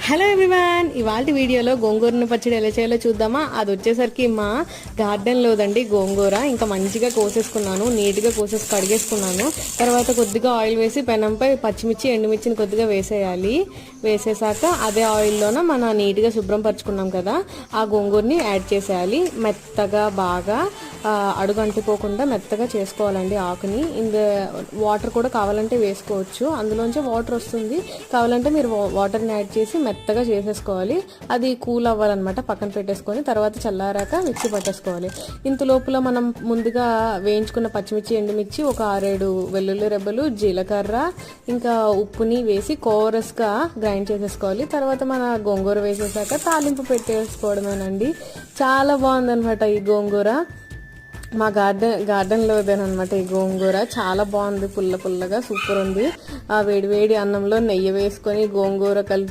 Hello everyone, ఇవాళ వీడియోలో గోంగూరను పచ్చడి ఎలా చేయాలో చూద్దామా. అది వచ్చేసరికి మా గార్డెన్లోదండి గోంగూర. ఇంకా మంచిగా కోసేసుకున్నాను, నీట్గా కోసేసి కడిగేసుకున్నాను. తర్వాత కొద్దిగా ఆయిల్ వేసి పెనంపై పచ్చిమిర్చి ఎండుమిర్చిని కొద్దిగా వేసేయాలి. వేసేసాక అదే ఆయిల్లోన మన నీట్గా శుభ్రం పరుచుకున్నాం కదా, ఆ గోంగూరని యాడ్ చేసేయాలి. మెత్తగా బాగా అడుగు అంటిపోకుండా మెత్తగా చేసుకోవాలండి ఆకుని. ఇందులో వాటర్ కూడా కావాలంటే వేసుకోవచ్చు, అందులోంచి వాటర్ వస్తుంది. కావాలంటే మీరు వాటర్ని యాడ్ చేసి మెత్తగా చేసేసుకోవాలి. అది కూల్ అవ్వాలన్నమాట. పక్కన పెట్టేసుకొని తర్వాత చల్లారాక మిక్సీ పట్టేసుకోవాలి. ఇంత లోపల మనం ముందుగా వేయించుకున్న పచ్చిమిర్చి ఎండుమిర్చి, ఒక 6-7 వెల్లుల్లి రెబ్బలు, జీలకర్ర, ఇంకా ఉప్పుని వేసి కోరస్గా గ్రైండ్ చేసేసుకోవాలి. తర్వాత మన గోంగూర వేసేసాక తాలింపు పెట్టేసుకోవడమేనండి. చాలా బాగుందనమాట ఈ గోంగూర. మా గార్డెన్లోదేనమాట ఈ గోంగూర. చాలా బాగుంది, పుల్లగా సూపర్ ఉంది. ఆ వేడి వేడి అన్నంలో నెయ్యి వేసుకొని గోంగూర కలిపి